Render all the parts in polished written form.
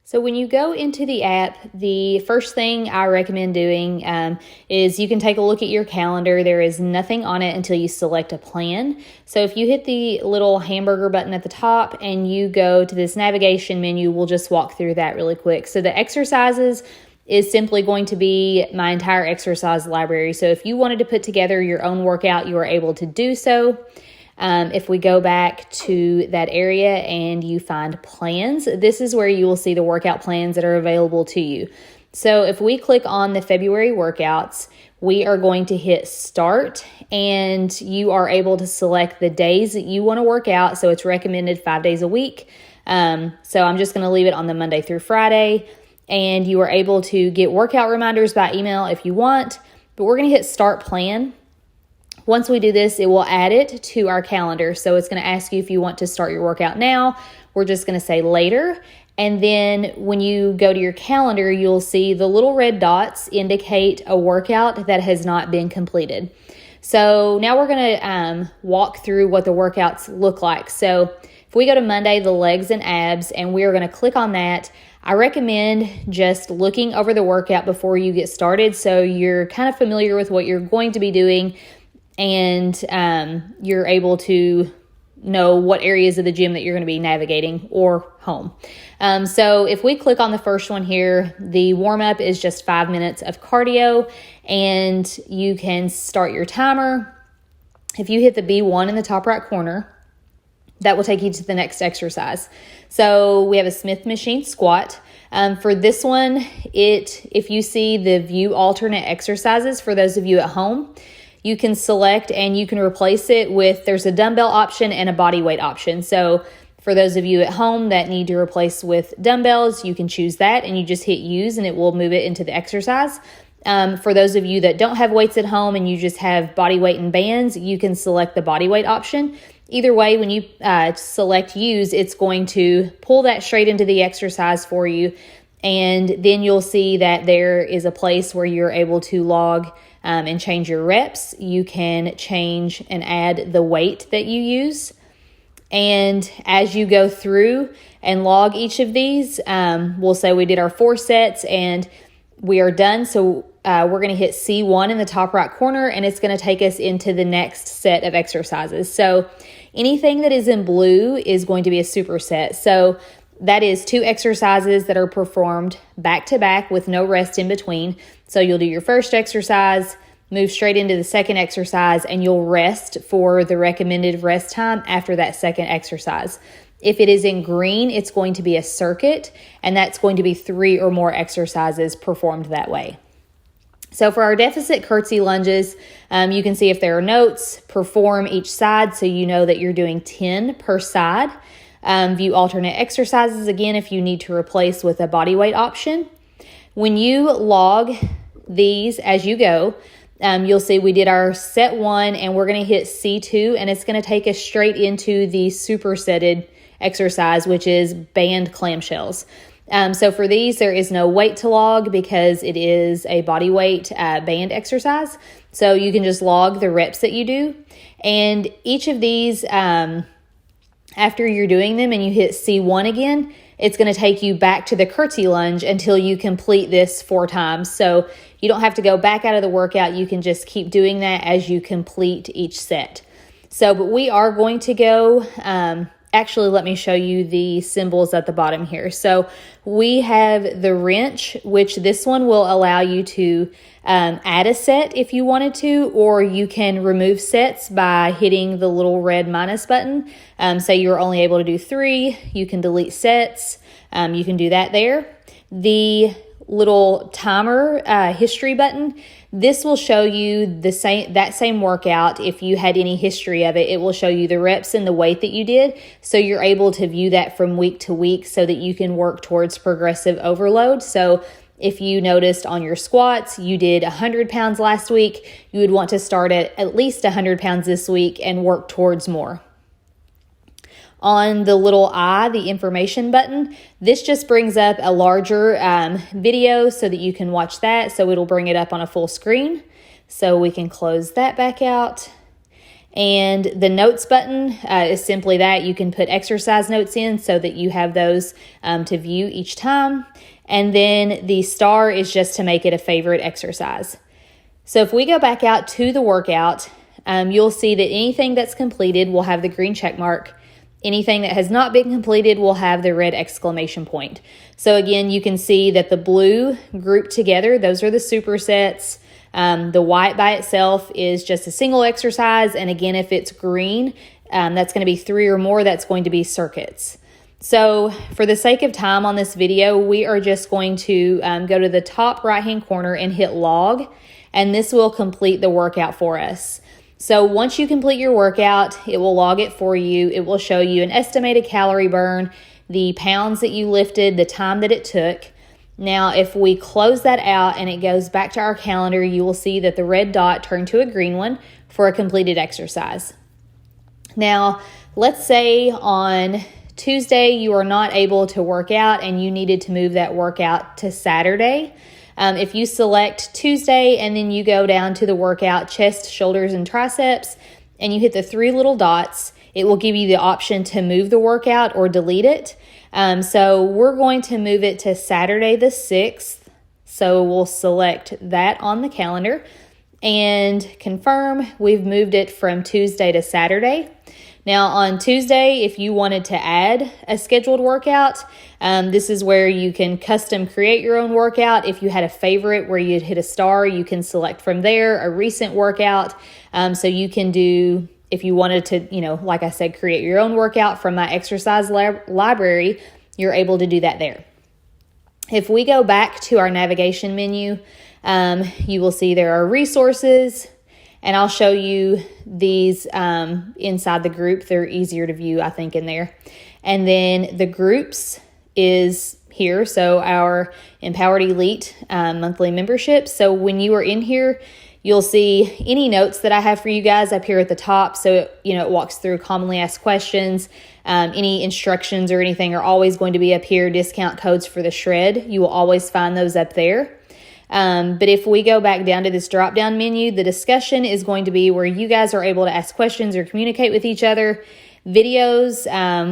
So when you go into the app, the first thing I recommend doing is you can take a look at your calendar. There is nothing on it until you select a plan. So if you hit the little hamburger button at the top and you go to this navigation menu, we'll just walk through that really quick. So the exercises is simply going to be my entire exercise library. So if you wanted to put together your own workout, you are able to do so. If we go back to that area and you find plans, this is where you will see the workout plans that are available to you. So if we click on the February workouts, we are going to hit start and you are able to select the days that you want to work out. So it's recommended 5 days a week. So I'm just going to leave it on the Monday through Friday, and you are able to get workout reminders by email if you want, but we're going to hit start plan. Once we do this, it will add it to our calendar. So it's going to ask you if you want to start your workout now. We're just going to say later. And then when you go to your calendar, you'll see the little red dots indicate a workout that has not been completed. So now we're going to walk through what the workouts look like. So if we go to Monday, the legs and abs, and we are going to click on that, I recommend just looking over the workout before you get started so you're kind of familiar with what you're going to be doing, and you're able to know what areas of the gym that you're going to be navigating or home. So if we click on the first one here, the warm-up is just 5 minutes of cardio, and you can start your timer. If you hit the B1 in the top right corner, that will take you to the next exercise. So we have a Smith machine squat. For this one, if you see the view alternate exercises, for those of you at home, you can select and you can replace it with, there's a dumbbell option and a body weight option. So for those of you at home that need to replace with dumbbells, you can choose that and you just hit use and it will move it into the exercise. For those of you that don't have weights at home and you just have body weight and bands, you can select the body weight option. Either way, when you select use, it's going to pull that straight into the exercise for you. And then you'll see that there is a place where you're able to log and change your reps. You can change and add the weight that you use. And as you go through and log each of these, we'll say we did our 4 sets and we are done. So we're going to hit C1 in the top right corner, and it's going to take us into the next set of exercises. So anything that is in blue is going to be a superset. So that is 2 exercises that are performed back to back with no rest in between. So you'll do your first exercise, move straight into the second exercise, and you'll rest for the recommended rest time after that second exercise. If it is in green, it's going to be a circuit, and that's going to be 3 or more exercises performed that way. So for our deficit curtsy lunges, you can see if there are notes, perform each side so you know that you're doing 10 per side. View alternate exercises, again, if you need to replace with a body weight option. When you log these as you go, you'll see we did our set 1 and we're going to hit C2, and it's going to take us straight into the supersetted exercise, which is band clamshells. So for these, there is no weight to log because it is a body weight band exercise. So you can just log the reps that you do. And each of these, after you're doing them and you hit C1 again, it's going to take you back to the curtsy lunge until you complete this 4 times. So you don't have to go back out of the workout. You can just keep doing that as you complete each set. So, but we are going to go, actually, let me show you the symbols at the bottom here. So we have the wrench, which this one will allow you to add a set if you wanted to, or you can remove sets by hitting the little red minus button. Say you're only able to do 3, you can delete sets. You can do that there. The little timer history button, this will show you that same workout. If you had any history of it, it will show you the reps and the weight that you did. So you're able to view that from week to week so that you can work towards progressive overload. So if you noticed on your squats, you did 100 pounds last week, you would want to start at least 100 pounds this week and work towards more. On the little I, the information button, this just brings up a larger video so that you can watch that. So it'll bring it up on a full screen. So we can close that back out. And the notes button is simply that. You can put exercise notes in so that you have those to view each time. And then the star is just to make it a favorite exercise. So if we go back out to the workout, you'll see that anything that's completed will have the green check mark. Anything that has not been completed will have the red exclamation point. So again, you can see that the blue grouped together, those are the supersets. The white by itself is just a single exercise. And again, if it's green, that's going to be 3 or more, that's going to be circuits. So for the sake of time on this video, we are just going to go to the top right-hand corner and hit log, and this will complete the workout for us. So once you complete your workout, it will log it for you. It will show you an estimated calorie burn, the pounds that you lifted, the time that it took. Now, if we close that out and it goes back to our calendar, you will see that the red dot turned to a green one for a completed exercise. Now, let's say on Tuesday you are not able to work out and you needed to move that workout to Saturday. If you select Tuesday and then you go down to the workout chest, shoulders, and triceps, and you hit the 3 little dots, it will give you the option to move the workout or delete it. So we're going to move it to Saturday the 6th. So we'll select that on the calendar and confirm we've moved it from Tuesday to Saturday. Now on Tuesday, if you wanted to add a scheduled workout, this is where you can custom create your own workout. If you had a favorite where you'd hit a star, you can select from there a recent workout. So you can do, if you wanted to, like I said, create your own workout from my exercise library, you're able to do that there. If we go back to our navigation menu, you will see there are resources, and I'll show you these inside the group. They're easier to view, I think, in there. And then the groups is here. So our emPowered Elite monthly membership. So when you are in here, you'll see any notes that I have for you guys up here at the top. So it walks through commonly asked questions. Any instructions or anything are always going to be up here. Discount codes for the shred. You will always find those up there. But if we go back down to this drop-down menu, the discussion is going to be where you guys are able to ask questions or communicate with each other. Videos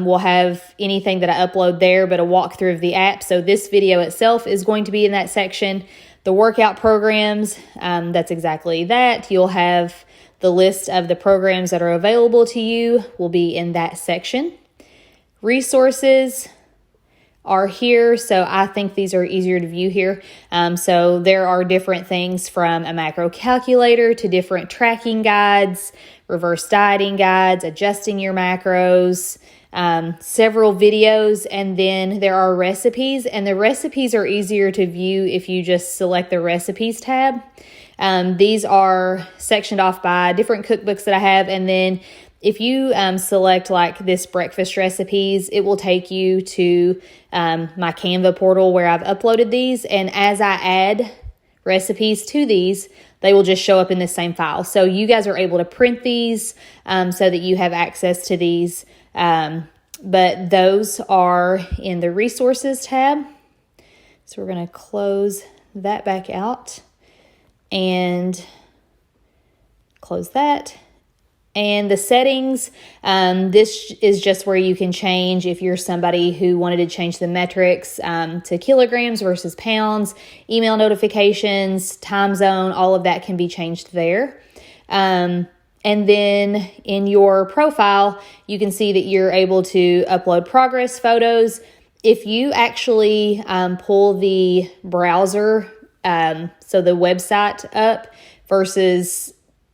will have anything that I upload there, but a walkthrough of the app. So this video itself is going to be in that section. The workout programs, that's exactly that. You'll have the list of the programs that are available to you will be in that section. Resources are here, so I think these are easier to view here. So there are different things from a macro calculator to different tracking guides, reverse dieting guides, adjusting your macros, several videos, and then there are recipes, and the recipes are easier to view if you just select the recipes tab. These are sectioned off by different cookbooks that I have, and then if you select like this breakfast recipes, it will take you to my Canva portal where I've uploaded these. And as I add recipes to these, they will just show up in the same file. So you guys are able to print these so that you have access to these. But those are in the resources tab. So we're going to close that back out and close that. And the settings, this is just where you can change if you're somebody who wanted to change the metrics to kilograms versus pounds, email notifications, time zone, all of that can be changed there. And then in your profile, you can see that you're able to upload progress photos. If you actually pull the browser, so the website up versus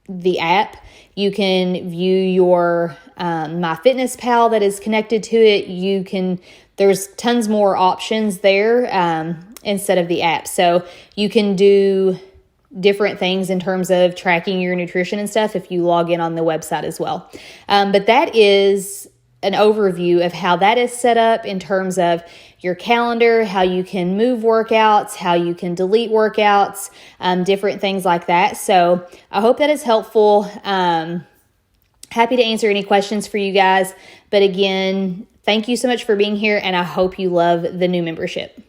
the app, you can view your MyFitnessPal that is connected to it. There's tons more options there instead of the app. So you can do different things in terms of tracking your nutrition and stuff if you log in on the website as well. But that is an overview of how that is set up in terms of your calendar, how you can move workouts, how you can delete workouts, different things like that. So I hope that is helpful. Happy to answer any questions for you guys. But again, thank you so much for being here, and I hope you love the new membership.